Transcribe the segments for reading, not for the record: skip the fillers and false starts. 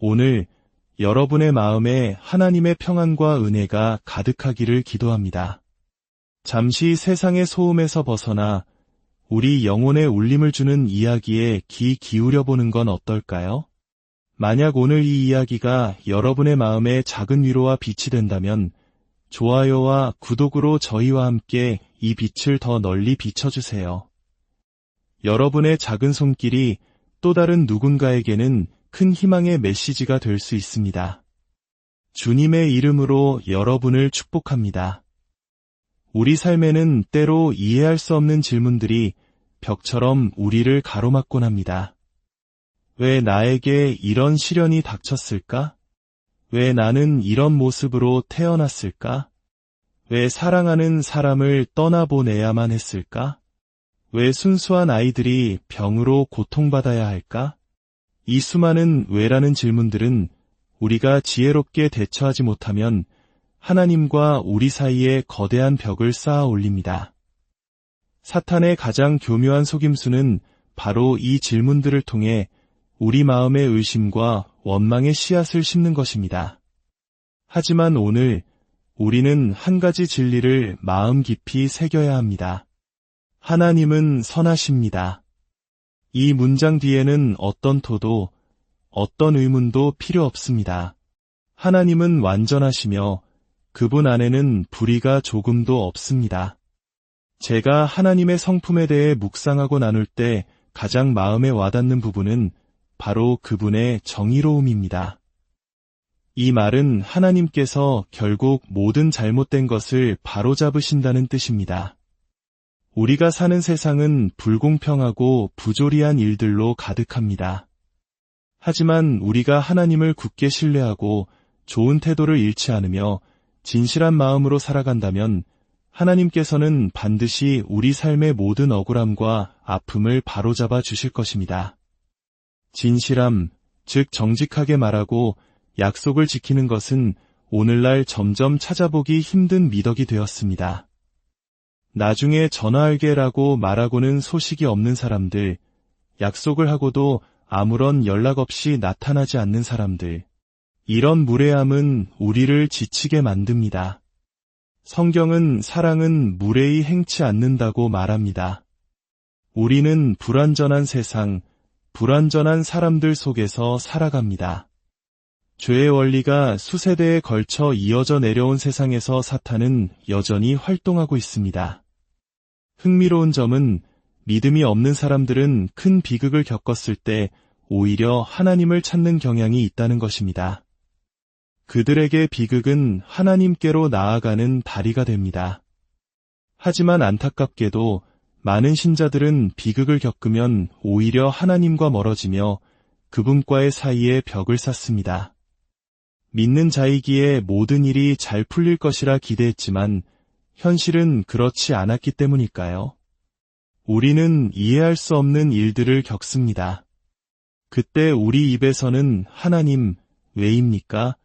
오늘 여러분의 마음에 하나님의 평안과 은혜가 가득하기를 기도합니다. 잠시 세상의 소음에서 벗어나 우리 영혼에 울림을 주는 이야기에 귀 기울여보는 건 어떨까요? 만약 오늘 이 이야기가 여러분의 마음에 작은 위로와 빛이 된다면 좋아요와 구독으로 저희와 함께 이 빛을 더 널리 비춰주세요. 여러분의 작은 손길이 또 다른 누군가에게는 큰 희망의 메시지가 될 수 있습니다. 주님의 이름으로 여러분을 축복합니다. 우리 삶에는 때로 이해할 수 없는 질문들이 벽처럼 우리를 가로막곤 합니다. 왜 나에게 이런 시련이 닥쳤을까? 왜 나는 이런 모습으로 태어났을까? 왜 사랑하는 사람을 떠나보내야만 했을까? 왜 순수한 아이들이 병으로 고통받아야 할까? 이 수많은 왜라는 질문들은 우리가 지혜롭게 대처하지 못하면 하나님과 우리 사이에 거대한 벽을 쌓아 올립니다. 사탄의 가장 교묘한 속임수는 바로 이 질문들을 통해 우리 마음의 의심과 원망의 씨앗을 심는 것입니다. 하지만 오늘 우리는 한 가지 진리를 마음 깊이 새겨야 합니다. 하나님은 선하십니다. 이 문장 뒤에는 어떤 토도, 어떤 의문도 필요 없습니다. 하나님은 완전하시며 그분 안에는 불의가 조금도 없습니다. 제가 하나님의 성품에 대해 묵상하고 나눌 때 가장 마음에 와닿는 부분은 바로 그분의 정의로움입니다. 이 말은 하나님께서 결국 모든 잘못된 것을 바로잡으신다는 뜻입니다. 우리가 사는 세상은 불공평하고 부조리한 일들로 가득합니다. 하지만 우리가 하나님을 굳게 신뢰하고 좋은 태도를 잃지 않으며 진실한 마음으로 살아간다면 하나님께서는 반드시 우리 삶의 모든 억울함과 아픔을 바로잡아 주실 것입니다. 진실함, 즉 정직하게 말하고 약속을 지키는 것은 오늘날 점점 찾아보기 힘든 미덕이 되었습니다. 나중에 전화할게라고 말하고는 소식이 없는 사람들, 약속을 하고도 아무런 연락 없이 나타나지 않는 사람들, 이런 무례함은 우리를 지치게 만듭니다. 성경은 사랑은 무례히 행치 않는다고 말합니다. 우리는 불완전한 세상, 불완전한 사람들 속에서 살아갑니다. 죄의 원리가 수세대에 걸쳐 이어져 내려온 세상에서 사탄은 여전히 활동하고 있습니다. 흥미로운 점은 믿음이 없는 사람들은 큰 비극을 겪었을 때 오히려 하나님을 찾는 경향이 있다는 것입니다. 그들에게 비극은 하나님께로 나아가는 다리가 됩니다. 하지만 안타깝게도 많은 신자들은 비극을 겪으면 오히려 하나님과 멀어지며 그분과의 사이에 벽을 쌓습니다. 믿는 자이기에 모든 일이 잘 풀릴 것이라 기대했지만 현실은 그렇지 않았기 때문일까요? 우리는 이해할 수 없는 일들을 겪습니다. 그때 우리 입에서는 하나님, 왜입니까?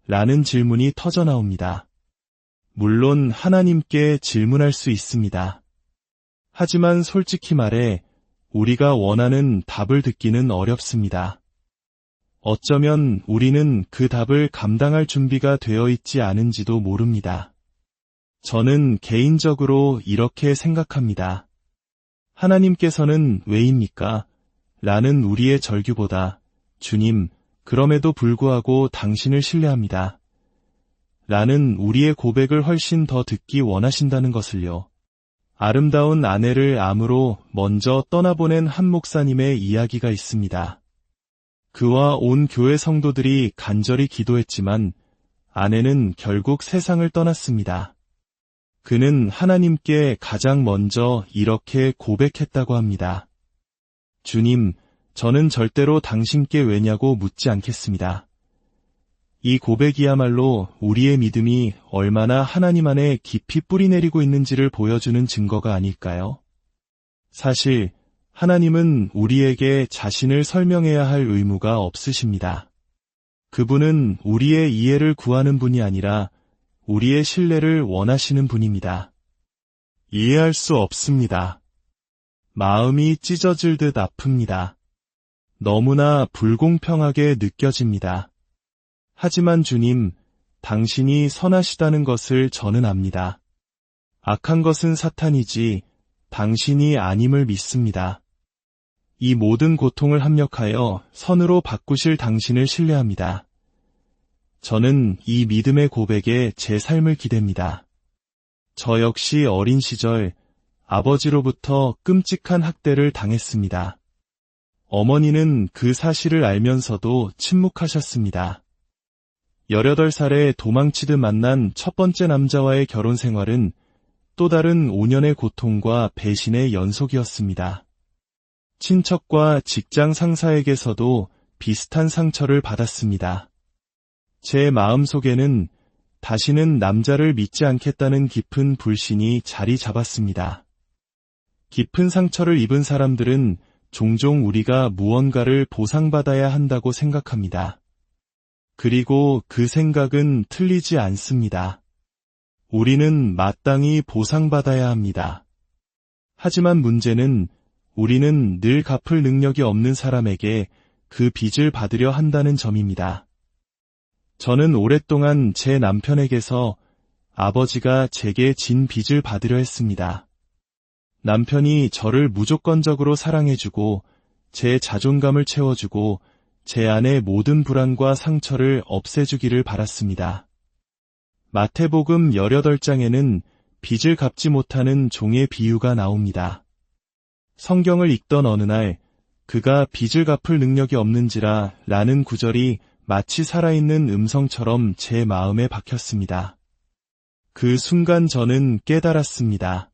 라는 질문이 터져나옵니다. 물론 하나님께 질문할 수 있습니다. 하지만 솔직히 말해 우리가 원하는 답을 듣기는 어렵습니다. 어쩌면 우리는 그 답을 감당할 준비가 되어 있지 않은지도 모릅니다. 저는 개인적으로 이렇게 생각합니다. 하나님께서는 왜입니까? 라는 우리의 절규보다 주님, 그럼에도 불구하고 당신을 신뢰합니다. 라는 우리의 고백을 훨씬 더 듣기 원하신다는 것을요. 아름다운 아내를 암으로 먼저 떠나보낸 한 목사님의 이야기가 있습니다. 그와 온 교회 성도들이 간절히 기도했지만 아내는 결국 세상을 떠났습니다. 그는 하나님께 가장 먼저 이렇게 고백했다고 합니다. 주님, 저는 절대로 당신께 왜냐고 묻지 않겠습니다. 이 고백이야말로 우리의 믿음이 얼마나 하나님 안에 깊이 뿌리내리고 있는지를 보여주는 증거가 아닐까요? 사실 하나님은 우리에게 자신을 설명해야 할 의무가 없으십니다. 그분은 우리의 이해를 구하는 분이 아니라 우리의 신뢰를 원하시는 분입니다. 이해할 수 없습니다. 마음이 찢어질 듯 아픕니다. 너무나 불공평하게 느껴집니다. 하지만 주님, 당신이 선하시다는 것을 저는 압니다. 악한 것은 사탄이지 당신이 아님을 믿습니다. 이 모든 고통을 합력하여 선으로 바꾸실 당신을 신뢰합니다. 저는 이 믿음의 고백에 제 삶을 기댑니다. 저 역시 어린 시절 아버지로부터 끔찍한 학대를 당했습니다. 어머니는 그 사실을 알면서도 침묵하셨습니다. 18살에 도망치듯 만난 첫 번째 남자와의 결혼 생활은 또 다른 5년의 고통과 배신의 연속이었습니다. 친척과 직장 상사에게서도 비슷한 상처를 받았습니다. 제 마음속에는 다시는 남자를 믿지 않겠다는 깊은 불신이 자리 잡았습니다. 깊은 상처를 입은 사람들은 종종 우리가 무언가를 보상받아야 한다고 생각합니다. 그리고 그 생각은 틀리지 않습니다. 우리는 마땅히 보상받아야 합니다. 하지만 문제는 우리는 늘 갚을 능력이 없는 사람에게 그 빚을 받으려 한다는 점입니다. 저는 오랫동안 제 남편에게서 아버지가 제게 진 빚을 받으려 했습니다. 남편이 저를 무조건적으로 사랑해주고 제 자존감을 채워주고 제 안의 모든 불안과 상처를 없애주기를 바랐습니다. 마태복음 18장에는 빚을 갚지 못하는 종의 비유가 나옵니다. 성경을 읽던 어느 날 그가 빚을 갚을 능력이 없는지라 라는 구절이 마치 살아있는 음성처럼 제 마음에 박혔습니다. 그 순간 저는 깨달았습니다.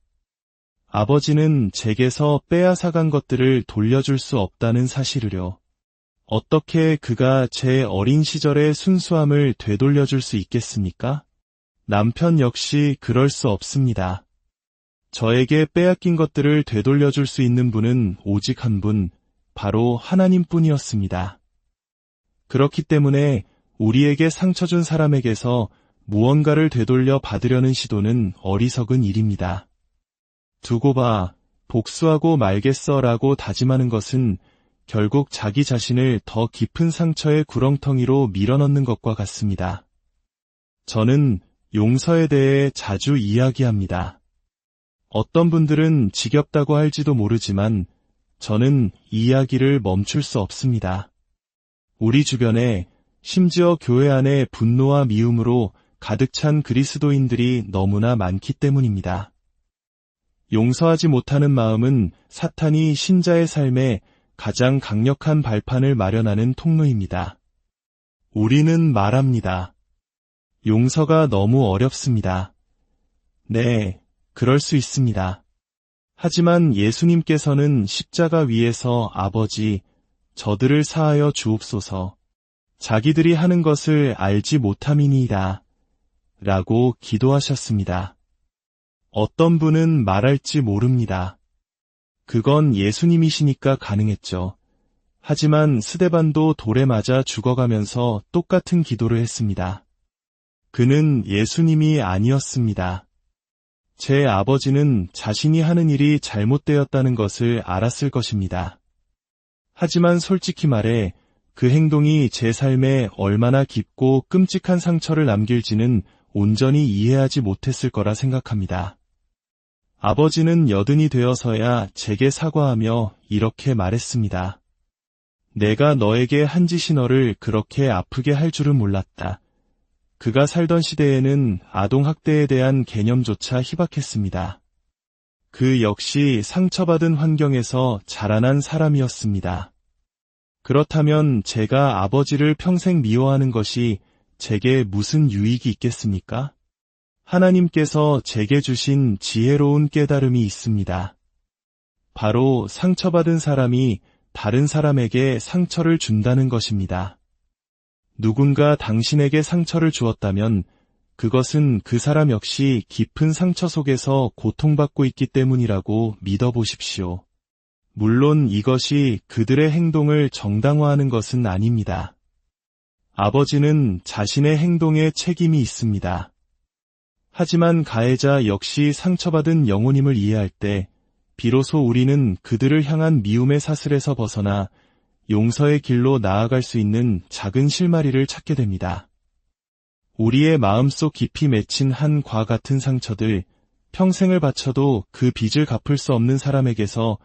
아버지는 제게서 빼앗아간 것들을 돌려줄 수 없다는 사실을요. 어떻게 그가 제 어린 시절의 순수함을 되돌려줄 수 있겠습니까? 남편 역시 그럴 수 없습니다. 저에게 빼앗긴 것들을 되돌려줄 수 있는 분은 오직 한 분, 바로 하나님뿐이었습니다. 그렇기 때문에 우리에게 상처 준 사람에게서 무언가를 되돌려 받으려는 시도는 어리석은 일입니다. 두고 봐, 복수하고 말겠어 라고 다짐하는 것은 결국 자기 자신을 더 깊은 상처의 구렁텅이로 밀어넣는 것과 같습니다. 저는 용서에 대해 자주 이야기합니다. 어떤 분들은 지겹다고 할지도 모르지만 저는 이 이야기를 멈출 수 없습니다. 우리 주변에 심지어 교회 안에 분노와 미움으로 가득 찬 그리스도인들이 너무나 많기 때문입니다. 용서하지 못하는 마음은 사탄이 신자의 삶에 가장 강력한 발판을 마련하는 통로입니다. 우리는 말합니다. 용서가 너무 어렵습니다. 네, 그럴 수 있습니다. 하지만 예수님께서는 십자가 위에서 아버지, 저들을 사하여 주옵소서, 자기들이 하는 것을 알지 못함이니이다 라고 기도하셨습니다. 어떤 분은 말할지 모릅니다. 그건 예수님이시니까 가능했죠. 하지만 스데반도 돌에 맞아 죽어가면서 똑같은 기도를 했습니다. 그는 예수님이 아니었습니다. 제 아버지는 자신이 하는 일이 잘못되었다는 것을 알았을 것입니다. 하지만 솔직히 말해 그 행동이 제 삶에 얼마나 깊고 끔찍한 상처를 남길지는 온전히 이해하지 못했을 거라 생각합니다. 아버지는 여든이 되어서야 제게 사과하며 이렇게 말했습니다. 내가 너에게 한 짓이 너를 그렇게 아프게 할 줄은 몰랐다. 그가 살던 시대에는 아동학대에 대한 개념조차 희박했습니다. 그 역시 상처받은 환경에서 자라난 사람이었습니다. 그렇다면 제가 아버지를 평생 미워하는 것이 제게 무슨 유익이 있겠습니까? 하나님께서 제게 주신 지혜로운 깨달음이 있습니다. 바로 상처받은 사람이 다른 사람에게 상처를 준다는 것입니다. 누군가 당신에게 상처를 주었다면 그것은 그 사람 역시 깊은 상처 속에서 고통받고 있기 때문이라고 믿어보십시오. 물론 이것이 그들의 행동을 정당화하는 것은 아닙니다. 아버지는 자신의 행동에 책임이 있습니다. 하지만 가해자 역시 상처받은 영혼임을 이해할 때 비로소 우리는 그들을 향한 미움의 사슬에서 벗어나 용서의 길로 나아갈 수 있는 작은 실마리를 찾게 됩니다. 우리의 마음속 깊이 맺힌 한 과 같은 상처들, 평생을 바쳐도 그 빚을 갚을 수 없는 사람에게서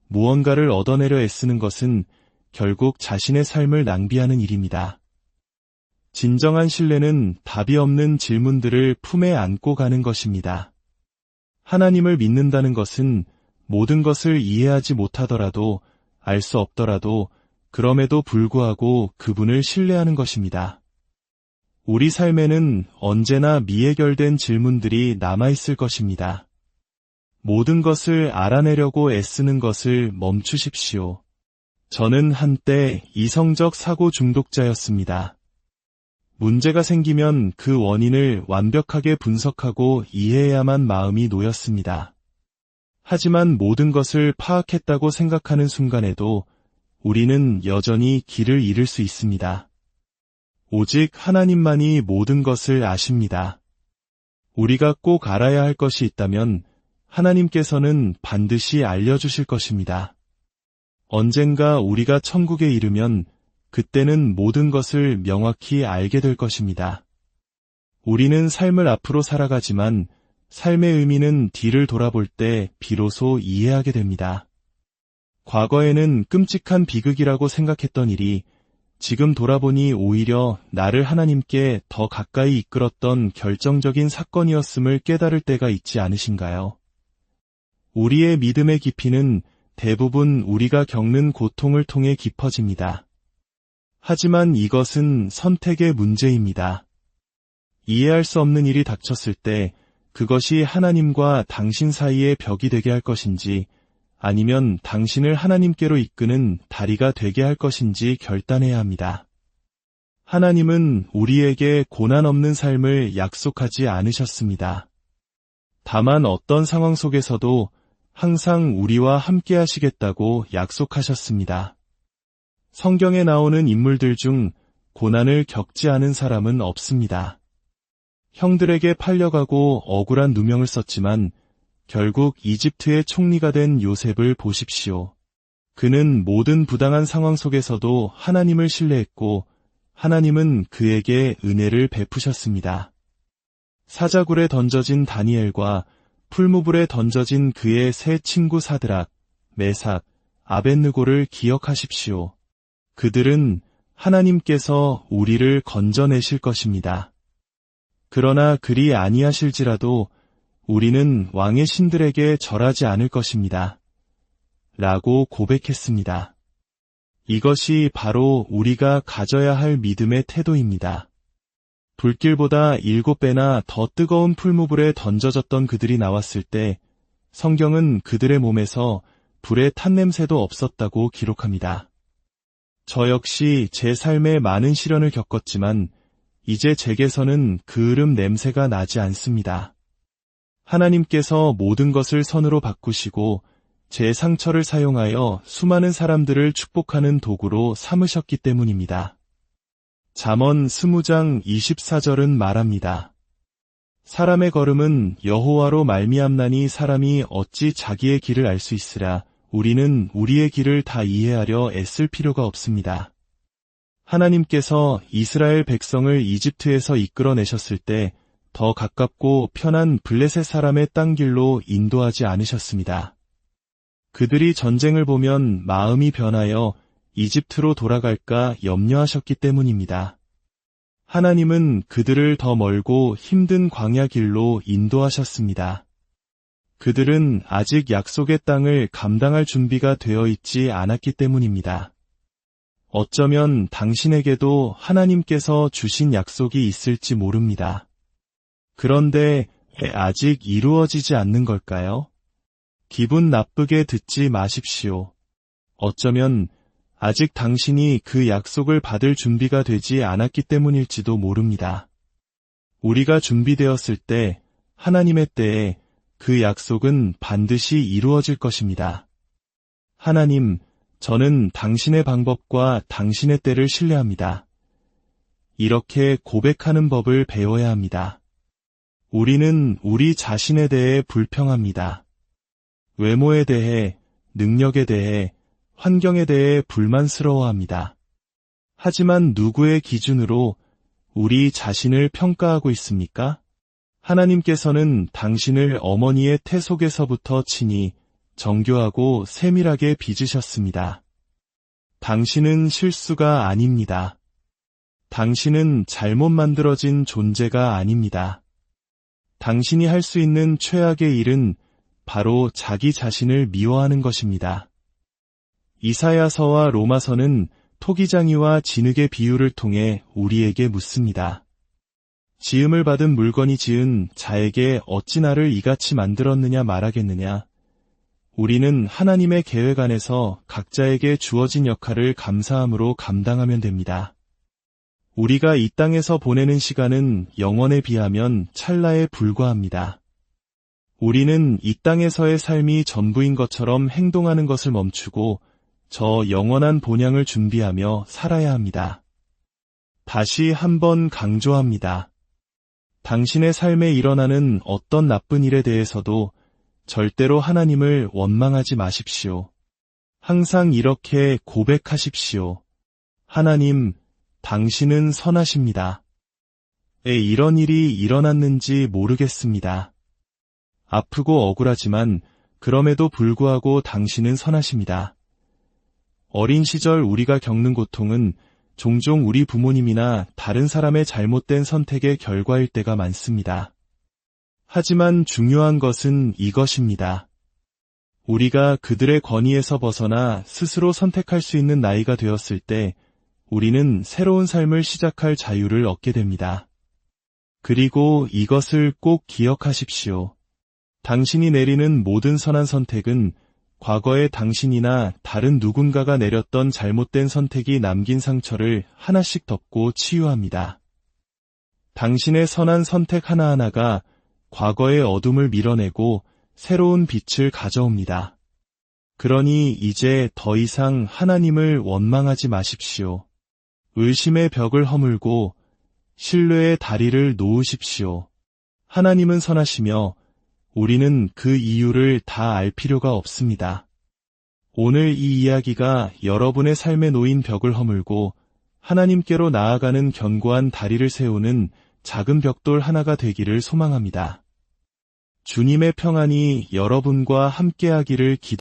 무언가를 얻어내려 애쓰는 것은 결국 자신의 삶을 낭비하는 일입니다. 진정한 신뢰는 답이 없는 질문들을 품에 안고 가는 것입니다. 하나님을 믿는다는 것은 모든 것을 이해하지 못하더라도, 알 수 없더라도, 그럼에도 불구하고 그분을 신뢰하는 것입니다. 우리 삶에는 언제나 미해결된 질문들이 남아있을 것입니다. 모든 것을 알아내려고 애쓰는 것을 멈추십시오. 저는 한때 이성적 사고 중독자였습니다. 문제가 생기면 그 원인을 완벽하게 분석하고 이해해야만 마음이 놓였습니다. 하지만 모든 것을 파악했다고 생각하는 순간에도 우리는 여전히 길을 잃을 수 있습니다. 오직 하나님만이 모든 것을 아십니다. 우리가 꼭 알아야 할 것이 있다면 하나님께서는 반드시 알려주실 것입니다. 언젠가 우리가 천국에 이르면 그때는 모든 것을 명확히 알게 될 것입니다. 우리는 삶을 앞으로 살아가지만 삶의 의미는 뒤를 돌아볼 때 비로소 이해하게 됩니다. 과거에는 끔찍한 비극이라고 생각했던 일이 지금 돌아보니 오히려 나를 하나님께 더 가까이 이끌었던 결정적인 사건이었음을 깨달을 때가 있지 않으신가요? 우리의 믿음의 깊이는 대부분 우리가 겪는 고통을 통해 깊어집니다. 하지만 이것은 선택의 문제입니다. 이해할 수 없는 일이 닥쳤을 때 그것이 하나님과 당신 사이의 벽이 되게 할 것인지 아니면 당신을 하나님께로 이끄는 다리가 되게 할 것인지 결단해야 합니다. 하나님은 우리에게 고난 없는 삶을 약속하지 않으셨습니다. 다만 어떤 상황 속에서도 항상 우리와 함께 하시겠다고 약속하셨습니다. 성경에 나오는 인물들 중 고난을 겪지 않은 사람은 없습니다. 형들에게 팔려가고 억울한 누명을 썼지만 결국 이집트의 총리가 된 요셉을 보십시오. 그는 모든 부당한 상황 속에서도 하나님을 신뢰했고 하나님은 그에게 은혜를 베푸셨습니다. 사자굴에 던져진 다니엘과 풀무불에 던져진 그의 세 친구 사드락, 메삭, 아벳느고를 기억하십시오. 그들은 하나님께서 우리를 건져내실 것입니다. 그러나 그리 아니하실지라도 우리는 왕의 신들에게 절하지 않을 것입니다. 라고 고백했습니다. 이것이 바로 우리가 가져야 할 믿음의 태도입니다. 불길보다 7배나 더 뜨거운 풀무불에 던져졌던 그들이 나왔을 때 성경은 그들의 몸에서 불의 탄냄새도 없었다고 기록합니다. 저 역시 제 삶에 많은 시련을 겪었지만 이제 제게서는 그을음 냄새가 나지 않습니다. 하나님께서 모든 것을 선으로 바꾸시고 제 상처를 사용하여 수많은 사람들을 축복하는 도구로 삼으셨기 때문입니다. 잠언 20장 24절은 말합니다. 사람의 걸음은 여호와로 말미암나니 사람이 어찌 자기의 길을 알 수 있으랴. 우리는 우리의 길을 다 이해하려 애쓸 필요가 없습니다. 하나님께서 이스라엘 백성을 이집트에서 이끌어내셨을 때 더 가깝고 편한 블레셋 사람의 땅 길로 인도하지 않으셨습니다. 그들이 전쟁을 보면 마음이 변하여 이집트로 돌아갈까 염려하셨기 때문입니다. 하나님은 그들을 더 멀고 힘든 광야 길로 인도하셨습니다. 그들은 아직 약속의 땅을 감당할 준비가 되어 있지 않았기 때문입니다. 어쩌면 당신에게도 하나님께서 주신 약속이 있을지 모릅니다. 그런데 아직 이루어지지 않는 걸까요? 기분 나쁘게 듣지 마십시오. 어쩌면 아직 당신이 그 약속을 받을 준비가 되지 않았기 때문일지도 모릅니다. 우리가 준비되었을 때 하나님의 때에 그 약속은 반드시 이루어질 것입니다. 하나님, 저는 당신의 방법과 당신의 때를 신뢰합니다. 이렇게 고백하는 법을 배워야 합니다. 우리는 우리 자신에 대해 불평합니다. 외모에 대해, 능력에 대해, 환경에 대해 불만스러워합니다. 하지만 누구의 기준으로 우리 자신을 평가하고 있습니까? 하나님께서는 당신을 어머니의 태 속에서부터 친히 정교하고 세밀하게 빚으셨습니다. 당신은 실수가 아닙니다. 당신은 잘못 만들어진 존재가 아닙니다. 당신이 할 수 있는 최악의 일은 바로 자기 자신을 미워하는 것입니다. 이사야서와 로마서는 토기장이와 진흙의 비유를 통해 우리에게 묻습니다. 지음을 받은 물건이 지은 자에게 어찌 나를 이같이 만들었느냐 말하겠느냐. 우리는 하나님의 계획 안에서 각자에게 주어진 역할을 감사함으로 감당하면 됩니다. 우리가 이 땅에서 보내는 시간은 영원에 비하면 찰나에 불과합니다. 우리는 이 땅에서의 삶이 전부인 것처럼 행동하는 것을 멈추고 저 영원한 본향을 준비하며 살아야 합니다. 다시 한번 강조합니다. 당신의 삶에 일어나는 어떤 나쁜 일에 대해서도 절대로 하나님을 원망하지 마십시오. 항상 이렇게 고백하십시오. 하나님, 당신은 선하십니다. 왜 이런 일이 일어났는지 모르겠습니다. 아프고 억울하지만 그럼에도 불구하고 당신은 선하십니다. 어린 시절 우리가 겪는 고통은 종종 우리 부모님이나 다른 사람의 잘못된 선택의 결과일 때가 많습니다. 하지만 중요한 것은 이것입니다. 우리가 그들의 권위에서 벗어나 스스로 선택할 수 있는 나이가 되었을 때 우리는 새로운 삶을 시작할 자유를 얻게 됩니다. 그리고 이것을 꼭 기억하십시오. 당신이 내리는 모든 선한 선택은 과거에 당신이나 다른 누군가가 내렸던 잘못된 선택이 남긴 상처를 하나씩 덮고 치유합니다. 당신의 선한 선택 하나하나가 과거의 어둠을 밀어내고 새로운 빛을 가져옵니다. 그러니 이제 더 이상 하나님을 원망하지 마십시오. 의심의 벽을 허물고 신뢰의 다리를 놓으십시오. 하나님은 선하시며 우리는 그 이유를 다 알 필요가 없습니다. 오늘 이 이야기가 여러분의 삶에 놓인 벽을 허물고 하나님께로 나아가는 견고한 다리를 세우는 작은 벽돌 하나가 되기를 소망합니다. 주님의 평안이 여러분과 함께하기를 기도합니다.